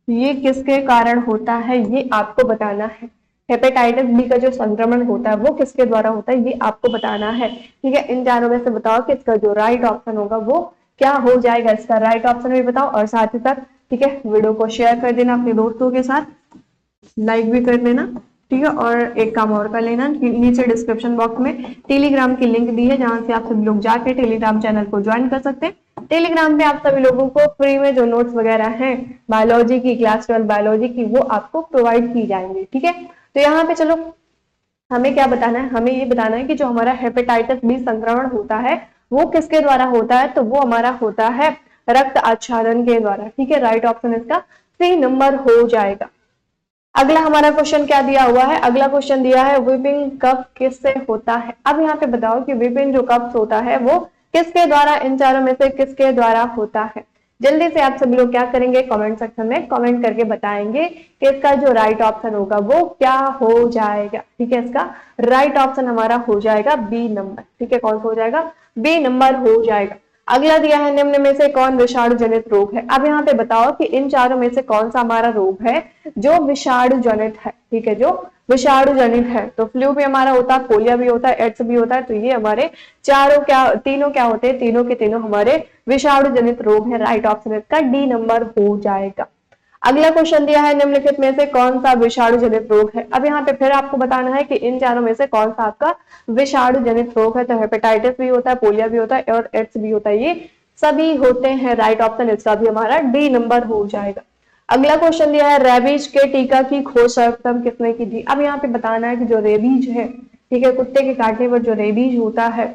ये किसके कारण होता है, ये आपको बताना है। हेपेटाइटिस बी का जो संक्रमण होता है वो किसके द्वारा होता है, ये आपको बताना है। ठीक है, इन चारों में से बताओ कि इसका जो राइट ऑप्शन होगा वो क्या हो जाएगा। इसका राइट ऑप्शन भी बताओ और साथ ही साथ, ठीक है, वीडियो को शेयर कर देना अपने दोस्तों के साथ, लाइक भी कर देना। ठीक है, और एक काम और कर लेना, नीचे डिस्क्रिप्शन बॉक्स में टेलीग्राम की लिंक दी है जहां से आप सभी लोग जाके टेलीग्राम चैनल को ज्वाइन कर सकते हैं। टेलीग्राम पे आप सभी लोगों को फ्री में जो नोट्स वगैरह हैं बायोलॉजी की, क्लास 12 बायोलॉजी की, वो आपको प्रोवाइड की जाएंगी। ठीक है, तो यहाँ पे चलो हमें क्या बताना है, हमें ये बताना है कि जो हमारा हेपेटाइटिस बी संक्रमण होता है वो किसके द्वारा होता है, तो वो हमारा होता है रक्त आच्छादन के द्वारा। ठीक है, राइट ऑप्शन इसका सी नंबर हो जाएगा। अगला हमारा क्वेश्चन क्या दिया हुआ है, अगला क्वेश्चन दिया है व्हिपिंग कफ किससे होता है। अब यहाँ पे बताओ कि व्हिपिंग जो कफ होता है वो किसके द्वारा, इन चारों में से किसके द्वारा होता है। जल्दी से आप सभी लोग क्या करेंगे, कमेंट सेक्शन में कमेंट करके बताएंगे कि इसका जो राइट ऑप्शन होगा वो क्या हो जाएगा। ठीक है, इसका राइट ऑप्शन हमारा हो जाएगा बी नंबर। ठीक है, कौन सा हो जाएगा, बी नंबर हो जाएगा। अगला दिया है, निम्न में से कौन विषाणु जनित रोग है। अब यहाँ पे बताओ कि इन चारों में से कौन सा हमारा रोग है जो विषाणु जनित है। ठीक है, जो विषाणु जनित है, तो फ्लू भी हमारा होता है, पोलियो भी होता है, एड्स भी होता है, तो ये हमारे चारों क्या, तीनों क्या होते हैं, तीनों के तीनों हमारे विषाणु जनित रोग है। राइट ऑप्शन इसका डी नंबर हो जाएगा। अगला क्वेश्चन दिया है, निम्नलिखित में से कौन सा विषाणु जनित रोग है। अब यहाँ पे फिर आपको बताना है कि इन चारों में से कौन सा आपका विषाणु जनित रोग है। तो हेपेटाइटिस भी होता है, पोलियो भी होता है और एड्स भी होता है, ये सभी होते हैं। राइट ऑप्शन इसका भी हमारा डी नंबर हो जाएगा। अगला क्वेश्चन दिया है, रेबीज के टीका की खोज सर्वप्रथम किसने की थी। अब यहाँ पे बताना है कि जो रेबीज है, ठीक है, कुत्ते के काटने पर जो रेबीज होता है,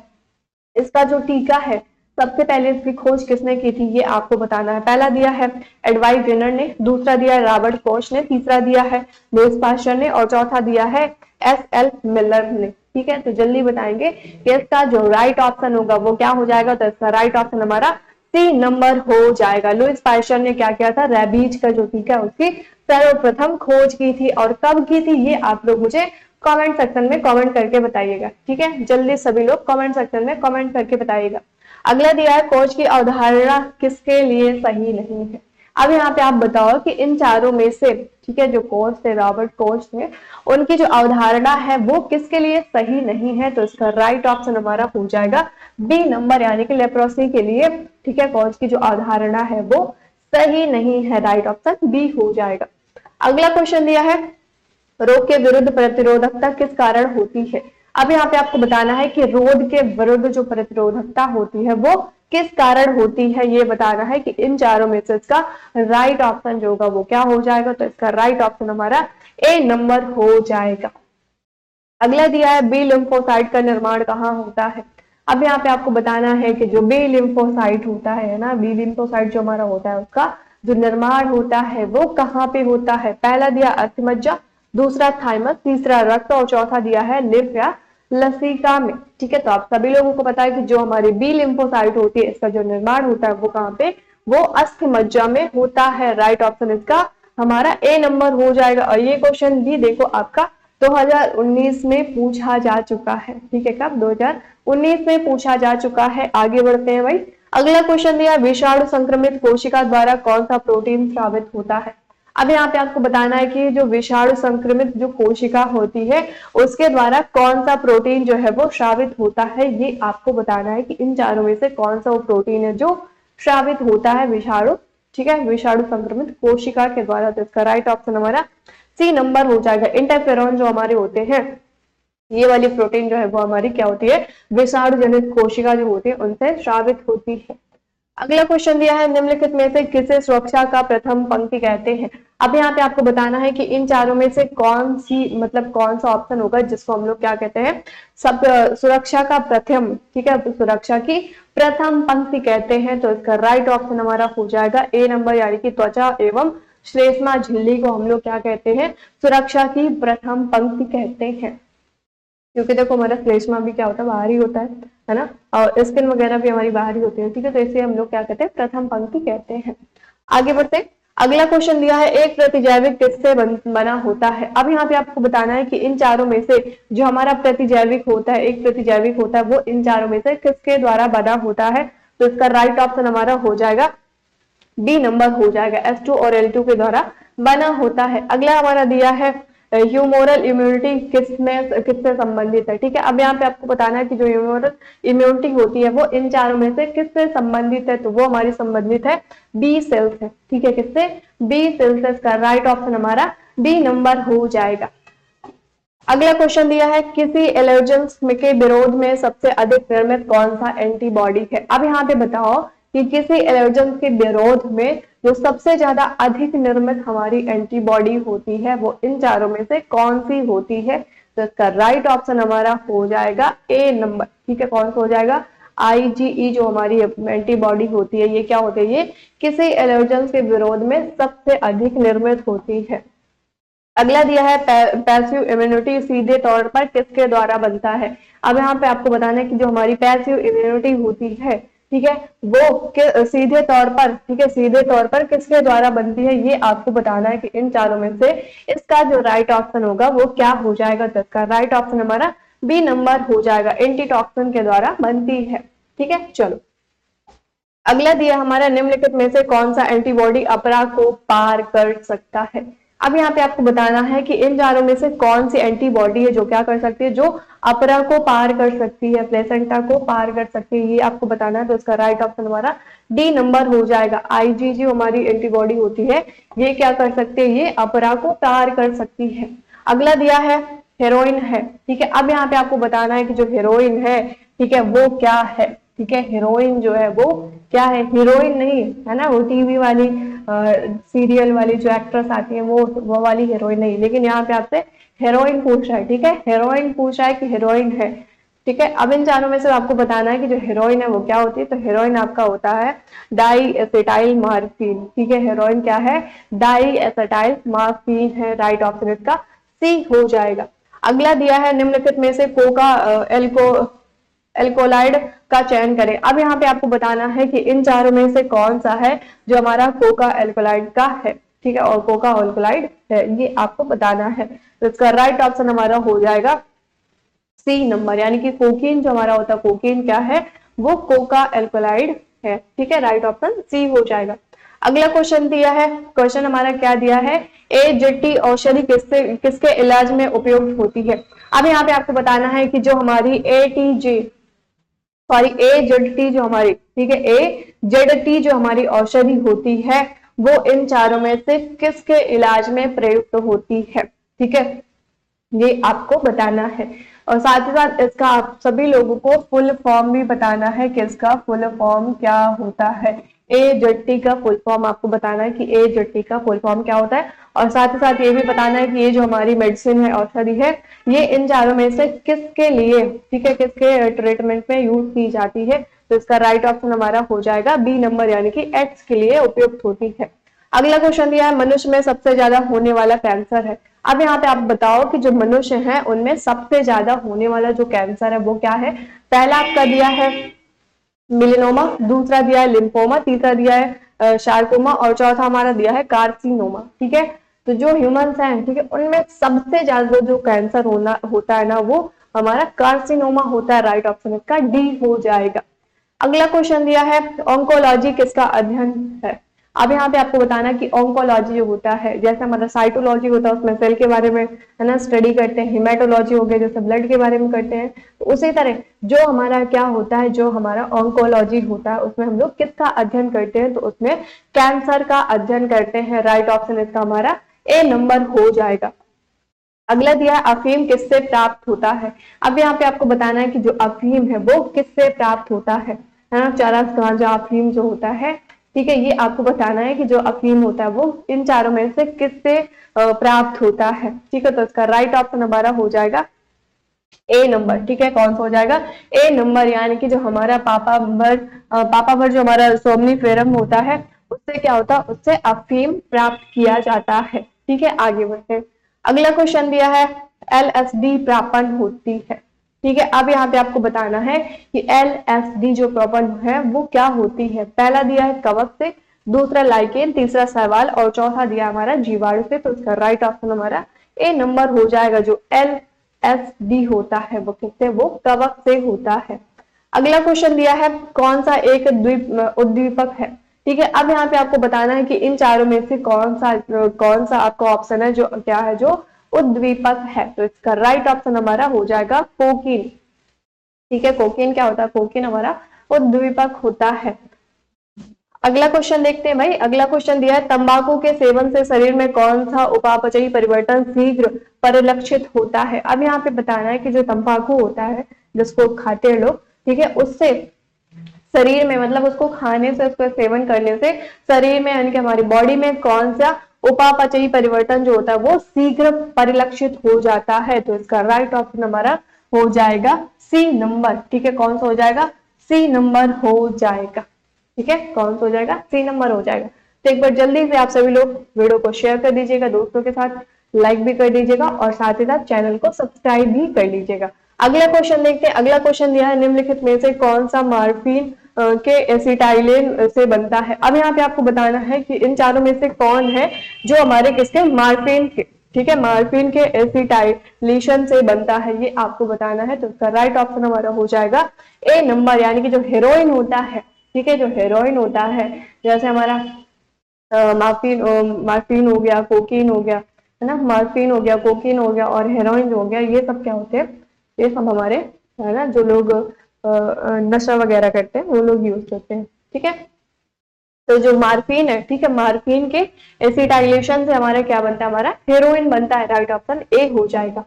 इसका जो टीका है सबसे पहले इसकी खोज किसने की थी, ये आपको बताना है। पहला दिया है एडवाइड जेनर ने, दूसरा दिया है रॉबर्ट कोच ने, तीसरा दिया है लुईस पास्चर ने और चौथा दिया है एस.एल. मिलर ने। ठीक है, तो जल्दी बताएंगे कि इसका जो राइट ऑप्शन होगा वो क्या हो जाएगा। तो इसका राइट ऑप्शन हमारा सी नंबर हो जाएगा। लुईस पास्चर ने क्या किया था, रेबीज का जो टीका उसकी सर्वप्रथम खोज की थी, और कब की थी ये आप लोग मुझे कमेंट सेक्शन में कमेंट करके बताइएगा। ठीक है, जल्दी सभी लोग कमेंट सेक्शन में कमेंट करके बताइएगा। अगला दिया है, खोज की अवधारणा किसके लिए सही नहीं है। अब यहाँ पे आप बताओ कि इन चारों में से, ठीक है, जो कोच थे, रॉबर्ट कोच थे, उनकी जो अवधारणा है वो किसके लिए सही नहीं है। तो इसका राइट ऑप्शन हमारा हो जाएगा बी नंबर, यानी कि लेप्रोसी के लिए, ठीक है, कोच की जो अवधारणा है वो सही नहीं है। राइट ऑप्शन बी हो जाएगा। अगला क्वेश्चन दिया है, रोग के विरुद्ध प्रतिरोधकता किस कारण होती है। अब यहाँ पे आपको बताना है कि रोग के विरुद्ध जो प्रतिरोधकता होती है वो किस कारण होती है, ये बताना है कि इन चारों में से इसका राइट ऑप्शन जो होगा वो क्या हो जाएगा। तो इसका राइट ऑप्शन हमारा ए नंबर हो जाएगा। अगला दिया है, बी लिम्फोसाइट का निर्माण कहाँ होता है। अब यहाँ पे आपको बताना है कि जो बी लिम्फोसाइट होता है ना, बी लिम्फोसाइट जो हमारा होता है उसका जो निर्माण होता है वो कहाँ पे होता है। पहला दिया अस्थिमज्जा, दूसरा थाइमस, तीसरा रक्त और चौथा दिया है लिम्फ या लसिका में। ठीक है, तो आप सभी लोगों को पता है कि जो हमारी बी लिम्फोसाइट होती है इसका जो निर्माण होता है वो कहाँ पे, वो अस्थिमज्जा में होता है। राइट ऑप्शन इसका हमारा ए नंबर हो जाएगा। और ये क्वेश्चन भी देखो आपका 2019 में पूछा जा चुका है। ठीक है, कब? 2019 में पूछा जा चुका है। आगे बढ़ते हैं भाई। अगला क्वेश्चन दिया, विषाणु संक्रमित कोशिका द्वारा कौन सा प्रोटीन स्रावित होता है? अब यहाँ पे आपको बताना है कि जो विषाणु संक्रमित जो कोशिका होती है उसके द्वारा कौन सा प्रोटीन जो है वो स्रावित होता है, ये आपको बताना है कि इन चारों में से कौन सा वो प्रोटीन है जो स्रावित होता है विषाणु, ठीक है, विषाणु संक्रमित कोशिका के द्वारा। तो इसका राइट ऑप्शन हमारा सी नंबर हो जाएगा। इंटरफेरॉन जो हमारे होते हैं, ये वाली प्रोटीन जो है वो हमारी क्या होती है, विषाणु जनित कोशिका जो होती है उनसे स्रावित होती है। अगला क्वेश्चन दिया है, निम्नलिखित में से किसे सुरक्षा का प्रथम पंक्ति कहते हैं? अब यहाँ पे आपको बताना है कि इन चारों में से कौन सी, मतलब कौन सा ऑप्शन होगा जिसको हम लोग क्या कहते हैं, सब सुरक्षा का प्रथम, ठीक है, तो सुरक्षा की प्रथम पंक्ति कहते हैं। तो इसका राइट ऑप्शन हमारा हो जाएगा ए नंबर, यानी कि त्वचा एवं श्लेष्मा झिल्ली को हम लोग क्या कहते हैं, सुरक्षा की प्रथम पंक्ति कहते हैं। क्योंकि देखो हमारा श्लेष्मा भी क्या होता है, बाहरी होता है ना, और स्किन वगैरह भी हमारी बाहरी होती है। ठीक है, तो इसे हम लोग क्या कहते हैं, प्रथम पंक्ति कहते हैं। आगे बढ़ते, अगला क्वेश्चन दिया है, एक प्रतिजैविक किससे बना होता है? अब यहाँ पे आपको बताना है कि इन चारों में से जो हमारा प्रतिजैविक होता है, एक प्रतिजैविक होता है, वो इन चारों में से किसके द्वारा बना होता है? तो इसका राइट ऑप्शन हमारा हो जाएगा डी नंबर हो जाएगा, H2 और L2 के द्वारा बना होता है। अगला हमारा दिया है, ह्यूमोरल इम्यूनिटी किससे संबंधित है? ठीक है, अब यहाँ पे आपको बताना है कि जो ह्यूमोरल इम्यूनिटी होती है वो इन चारों में से किससे संबंधित है? तो वो हमारी संबंधित है बी सेल्स है। ठीक है, किससे? बी सेल्स है। इसका राइट ऑप्शन हमारा डी नंबर हो जाएगा। अगला क्वेश्चन दिया है, किसी एलर्जन के विरोध में सबसे अधिक निर्मित कौन सा एंटीबॉडी है? अब यहाँ पे बताओ कि किसी एलर्जन के विरोध में जो सबसे ज्यादा अधिक निर्मित हमारी एंटीबॉडी होती है वो इन चारों में से कौन सी होती है? तो इसका राइट ऑप्शन हमारा हो जाएगा ए नंबर। ठीक है, कौन सा हो जाएगा? IgE जो हमारी एंटीबॉडी होती है, ये क्या होती है, ये किसी एलर्जन के विरोध में सबसे अधिक निर्मित होती है। अगला दिया है, पैसिव इम्यूनिटी सीधे तौर पर किसके द्वारा बनता है? अब यहाँ पे आपको बताना है कि जो हमारी पैसिव इम्यूनिटी होती है, ठीक है, वो सीधे तौर पर, ठीक है, सीधे तौर पर किसके द्वारा बनती है, ये आपको बताना है कि इन चारों में से इसका जो राइट ऑप्शन होगा वो क्या हो जाएगा। तो इसका राइट ऑप्शन हमारा बी नंबर हो जाएगा, एंटीटॉक्सिन के द्वारा बनती है। ठीक है, चलो अगला दिया हमारा, निम्नलिखित में से कौन सा एंटीबॉडी अपराग को पार कर सकता है? अब यहाँ पे आपको बताना है कि इन चारों में से कौन सी एंटीबॉडी है जो क्या कर सकती है, जो अपरा को पार कर सकती है, प्लेसेंटा को पार कर सकती है, ये आपको बताना है। तो इसका राइट ऑप्शन हमारा डी नंबर हो जाएगा। IgG हमारी एंटीबॉडी होती है, ये क्या कर सकती है, ये अपरा को पार कर सकती है। अगला दिया है, हेरोइन है। ठीक है, अब यहाँ पे आपको बताना है कि जो हेरोइन है, ठीक है, वो क्या है? ठीक है, हीरोइन जो है वो क्या है? हीरोइन नहीं है ना, वो टीवी वाली सीरियल वाली जो एक्ट्रेस आती है वो वाली हीरोइन नहीं, लेकिन यहाँ पे आपसे हेरोइन पूछ रहा है। ठीक है, हेरोइन पूछ रहा है कि हेरोइन है। ठीक है, अब इन चारों में से आपको बताना है कि जो हेरोइन है वो क्या होती है। तो हेरोइन आपका होता है डाई एसिटाइल मार्फिन। ठीक है, हेरोइन क्या है? डाई एसिटाइल मार्फिन है। राइट ऑप्शन इसका सी हो जाएगा। अगला दिया है, निम्नलिखित में से कोका एल्कोलाइड का चयन करें। अब यहाँ पे आपको बताना है कि इन चारों में से कौन सा है जो हमारा कोका एल्कोलाइड का है। ठीक है, और कोका एल्कोलाइड है, ये आपको बताना है। तो इसका राइट ऑप्शन हमारा हो जाएगा सी नंबर, यानी कि कोकीन जो हमारा होता है, कोकीन क्या है, वो कोका एल्कोलाइड है। ठीक है, राइट ऑप्शन सी हो जाएगा। अगला क्वेश्चन दिया है, क्वेश्चन हमारा क्या दिया है, एजेटी औषधि किसके इलाज में उपयुक्त होती है? अब यहाँ पे आपको बताना है कि जो हमारी एजेडटी जो हमारी, ठीक है, एजेडटी जो हमारी औषधि होती है वो इन चारों में से किसके इलाज में प्रयुक्त होती है? ठीक है, ये आपको बताना है। और साथ ही साथ इसका आप सभी लोगों को फुल फॉर्म भी बताना है कि इसका फुल फॉर्म क्या होता है। एजेडटी का फुल फॉर्म आपको बताना है कि एजेडटी का फुल फॉर्म क्या होता है, और साथ ही साथ ये भी बताना है कि ये जो हमारी मेडिसिन है, औषधि है, ये इन चारों में से किसके लिए, ठीक है, किसके ट्रीटमेंट में यूज की जाती है। तो इसका राइट ऑप्शन हमारा हो जाएगा बी नंबर, यानी कि एड्स के लिए उपयुक्त होती है। अगला क्वेश्चन दिया है, मनुष्य में सबसे ज्यादा होने वाला कैंसर है। अब यहाँ पे आप बताओ कि जो मनुष्य है उनमें सबसे ज्यादा होने वाला जो कैंसर है वो क्या है? पहला आपका दिया है मिलेनोमा, दूसरा दिया है लिम्फोमा, तीसरा दिया है शार्कोमा, और चौथा हमारा दिया है कार्सिनोमा। ठीक है, तो जो ह्यूमंस हैं, ठीक है, उनमें सबसे ज्यादा जो कैंसर होता है ना, वो हमारा कार्सिनोमा होता है। राइट ऑप्शन इसका डी हो जाएगा। अगला क्वेश्चन दिया है, ऑन्कोलॉजी किसका अध्ययन है। अब यहाँ पे आपको बताना कि ऑन्कोलॉजी जो होता है, जैसे हमारा साइटोलॉजी होता है उसमें सेल के बारे में है ना स्टडी करते हैं, हिमेटोलॉजी हो गया जैसे ब्लड के बारे में करते हैं, तो उसी तरह जो हमारा क्या होता है, जो हमारा ऑन्कोलॉजी होता है उसमें हम लोग किसका अध्ययन करते हैं, तो उसमें कैंसर का अध्ययन करते हैं। राइट ऑप्शन इसका हमारा ए नंबर हो जाएगा। अगला दिया है, अफीम किससे प्राप्त होता है। अब यहाँ पे आपको बताना है कि जो अफीम है वो किससे प्राप्त होता है ना, चरस, गांजा, अफीम जो होता है, ठीक है, ये आपको बताना है कि जो अफीम होता है वो इन चारों में से किससे प्राप्त होता है। ठीक है, तो इसका राइट ऑप्शन हमारा हो जाएगा ए नंबर। ठीक है, कौन सा हो जाएगा, ए नंबर, यानी कि जो हमारा पापावर जो हमारा सोमनीफेरम होता है उससे क्या होता है, उससे अफीम प्राप्त किया जाता है। ठीक है, आगे बढ़ते हैं। अगला क्वेश्चन दिया है, एलएसडी प्रापन होती है। ठीक है, अब यहाँ पे आपको बताना है कि एलएसडी जो प्रापन है वो क्या होती है। पहला दिया है कवक से, दूसरा लाइकेन, तीसरा शैवाल और चौथा दिया हमारा जीवाणु से। तो इसका राइट ऑप्शन हमारा ए नंबर हो जाएगा। जो एलएसडी होता है वो किससे, वो कवक से होता है। अगला क्वेश्चन दिया है, कौन सा एक उद्दीपक है। ठीक है, अब यहाँ पे आपको बताना है कि इन चारों में से कौन सा आपका ऑप्शन है जो क्या है, जो उद्दीपक है। तो इसका राइट ऑप्शन हमारा हो जाएगा कोकीन। ठीक है, कोकीन क्या होता है, कोकीन हमारा उद्दीपक होता है। अगला क्वेश्चन देखते हैं भाई। अगला क्वेश्चन दिया है, तंबाकू के सेवन से शरीर में कौन सा उपापचयी परिवर्तन शीघ्र परिलक्षित होता है। अब यहाँ पे बताना है कि जो तंबाकू होता है जिसको खाते हैं लोग, ठीक है, उससे शरीर में, मतलब उसको खाने से, उसको सेवन करने से शरीर में यानी कि हमारी बॉडी में कौन सा उपापचयी परिवर्तन जो होता है वो शीघ्र परिलक्षित हो जाता है। तो इसका राइट ऑप्शन हमारा हो जाएगा सी नंबर। ठीक है, कौन सा हो जाएगा, सी नंबर हो जाएगा। ठीक है, कौन सा हो जाएगा, सी नंबर हो जाएगा। तो एक बार जल्दी से आप सभी लोग वीडियो को शेयर कर दीजिएगा दोस्तों के साथ, लाइक भी कर दीजिएगा और साथ ही साथ चैनल को सब्सक्राइब भी कर लीजिएगा। अगला क्वेश्चन देखते हैं। अगला क्वेश्चन दिया है, निम्नलिखित में से कौन सा मॉर्फिन के एसिटाइलेन से बनता है। अब यहाँ पे आपको बताना है कि इन चारों में से कौन है जो हमारे किसके, मॉर्फिन के, ठीक है, मॉर्फिन के एसिटाइलेशन से बनता है, ये आपको बताना है। तो इसका राइट ऑप्शन हमारा हो जाएगा ए नंबर, यानी कि जो हेरोइन होता है, ठीक है, जो हेरोइन होता है, जैसे हमारा मार्फिन हो गया, कोकीन हो गया, है ना, मार्फिन हो गया, कोकीन हो गया और हेरोइन हो गया, ये सब क्या होते हैं, ये सब हमारे, है ना, जो लोग नशा वगैरह करते हैं वो लोग यूज करते हैं। ठीक है, तो जो मार्फिन है, ठीक है, मार्फिन के एसिटाइलेशन से हमारा क्या बनता है, हमारा हेरोइन बनता है। राइट ऑप्शन ए हो जाएगा।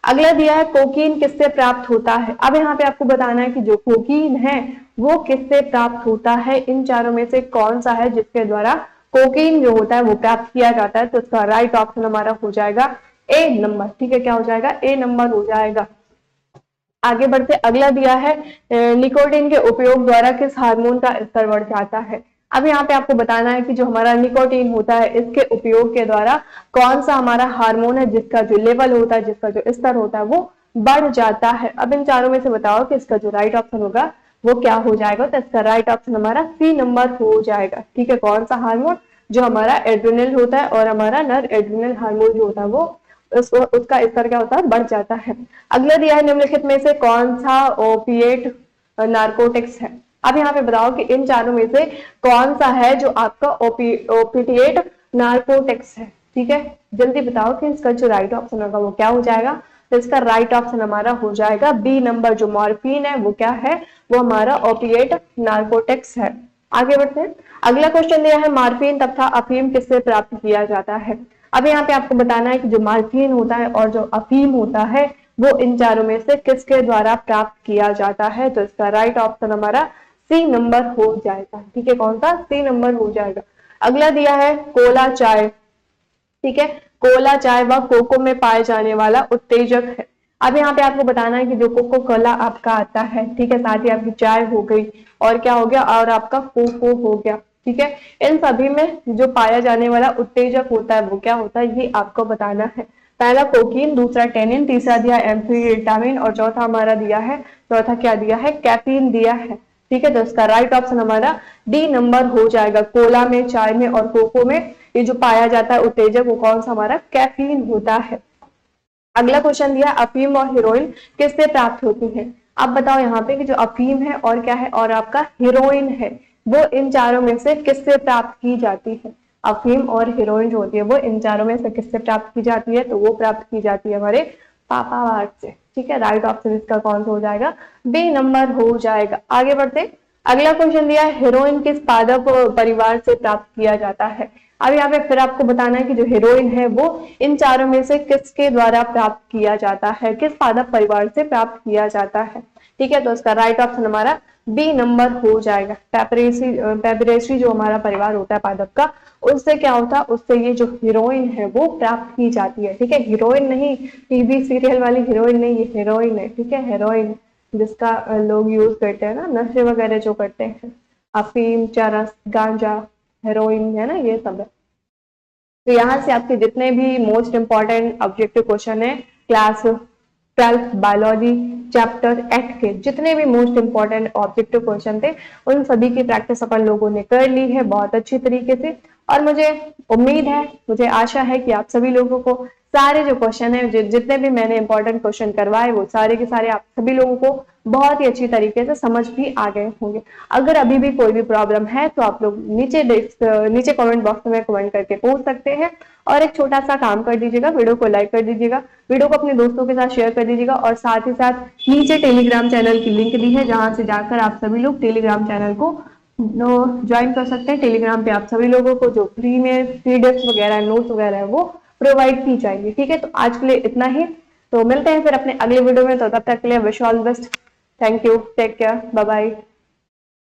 अगला दिया है, कोकीन किससे प्राप्त होता है। अब यहाँ पे आपको बताना है कि जो कोकीन है वो किससे प्राप्त होता है, इन चारों में से कौन सा है जिसके द्वारा कोकीन जो होता है वो प्राप्त किया जाता है। तो इसका राइट ऑप्शन हमारा हो जाएगा ए नंबर। ठीक है, क्या हो जाएगा, ए नंबर हो जाएगा। आगे बढ़ते, अगला दिया है, निकोटीन के उपयोग द्वारा किस हार्मोन का स्तर बढ़ जाता है। अब यहाँ पे आपको बताना है कि जो हमारा निकोटीन होता है इसके उपयोग के द्वारा कौन सा हमारा हार्मोन है जिसका जो लेवल होता है, जिसका जो स्तर होता है वो बढ़ जाता है। अब इन चारों में से बताओ कि इसका जो राइट ऑप्शन होगा वो क्या हो जाएगा। तो इसका राइट ऑप्शन हमारा सी नंबर हो जाएगा। ठीक है, कौन सा हार्मोन, जो हमारा एड्रिनल होता है और हमारा नर एड्रिनल हार्मोन जो होता है वो उसका स्तर क्या होता है, बढ़ जाता है। अगला दिया है, निम्नलिखित में से कौन सा ओपिएट नार्कोटिक्स है। अब यहाँ पे बताओ कि इन चारों में से कौन सा है जो आपका ओपिएट नार्कोटिक्स है। ठीक है, जल्दी बताओ कि इसका जो राइट ऑप्शन होगा वो क्या हो जाएगा। तो इसका राइट ऑप्शन हमारा हो जाएगा बी नंबर, जो मॉर्फिन है वो क्या है, वो हमारा ओपिएट नार्कोटिक्स है। आगे बढ़ते हैं। अगला क्वेश्चन दिया है, मॉर्फिन तथा अफीम किससे प्राप्त किया जाता है। अब यहाँ पे आपको बताना है कि जो मॉर्फिन होता है और जो अफीम होता है वो इन चारों में से किसके द्वारा प्राप्त किया जाता है। तो इसका राइट ऑप्शन हमारा सी नंबर हो जाएगा। ठीक है, कौन सा, सी नंबर हो जाएगा। अगला दिया है, कोला चाय। ठीक है, कोला चाय व कोको में पाए जाने वाला उत्तेजक है। अब यहाँ पे आपको बताना है कि जो कोको कोला आपका आता है, ठीक है, साथ ही आपकी चाय हो गई और क्या हो गया, और आपका कोको हो गया। ठीक है, इन सभी में जो पाया जाने वाला उत्तेजक होता है वो क्या होता है, ये आपको बताना है। पहला कोकीन, दूसरा टेनिन, तीसरा दिया एम्फेटामिन और चौथा हमारा दिया है, चौथा क्या दिया है, कैफीन दिया है। ठीक है, तो इसका राइट ऑप्शन हमारा डी नंबर हो जाएगा। कोला में, चाय में और कोको में ये जो पाया जाता है उत्तेजक वो कौन सा हमारा कैफीन होता है। अगला क्वेश्चन दिया, अफीम और हीरोइन किससे प्राप्त होती है। आप बताओ यहाँ पे कि जो अफीम है और क्या है और आपका हीरोइन है वो इन चारों में से किससे प्राप्त की जाती है। अफीम और हीरोइन जो होती है वो इन चारों में से किससे प्राप्त की जाती है, तो वो प्राप्त की जाती है हमारे पापावाट से। ठीक है, राइट ऑप्शन इसका कौन सा हो जाएगा, बी नंबर हो जाएगा। आगे बढ़ते, अगला क्वेश्चन दिया है, हीरोइन किस पादप परिवार से प्राप्त किया जाता है। अब यहाँ पे फिर आपको बताना है कि जो हीरोइन है वो इन चारों में से किसके द्वारा प्राप्त किया जाता है, किस पादप परिवार से प्राप्त किया जाता है। ठीक है, तो इसका राइट ऑप्शन हमारा बी नंबर हो जाएगा। पेपरेसी जो हमारा परिवार होता है पादप का, उससे क्या होता है, उससे ये जो हीरोइन है वो प्राप्त की जाती है। ठीक है, हीरोइन नहीं, टीवी सीरियल वाली हीरोइन नहीं, ये हीरोइन है। ठीक है, हीरोइन जिसका लोग यूज करते हैं ना, नशे वगैरह जो करते हैं, अफीम, चरस, गांजा, हेरोइन है ना, ये सब है। तो यहाँ से आपके जितने भी मोस्ट इंपॉर्टेंट ऑब्जेक्टिव क्वेश्चन है क्लास 12th बायोलॉजी चैप्टर 8 के जितने भी मोस्ट इंपॉर्टेंट ऑब्जेक्टिव क्वेश्चन थे उन सभी की प्रैक्टिस अपन लोगों ने कर ली है बहुत अच्छी तरीके से। और मुझे उम्मीद है, मुझे आशा है कि आप सभी लोगों को सारे जो क्वेश्चन है, जितने भी मैंने इंपॉर्टेंट क्वेश्चन करवाए वो सारे के सारे आप सभी लोगों को बहुत ही अच्छी तरीके से समझ भी आ गए होंगे। अगर अभी भी कोई भी प्रॉब्लम है तो आप लोग नीचे कमेंट बॉक्स में कमेंट करके पूछ सकते हैं। और एक छोटा सा काम कर दीजिएगा, वीडियो को लाइक कर दीजिएगा, वीडियो को अपने दोस्तों के साथ शेयर कर दीजिएगा और साथ ही साथ नीचे टेलीग्राम चैनल की लिंक दी है जहां से जाकर आप सभी लोग टेलीग्राम चैनल को ज्वाइन कर सकते हैं। टेलीग्राम पे आप सभी लोगों को जो फ्री में पीडीएफ वगैरह नोट्स वगैरह है वो प्रोवाइड की जाएगी। ठीक है, तो आज के लिए इतना ही, तो मिलते हैं फिर अपने अगले वीडियो में। तो तब तक के लिए wish all best, thank you, take care, bye bye.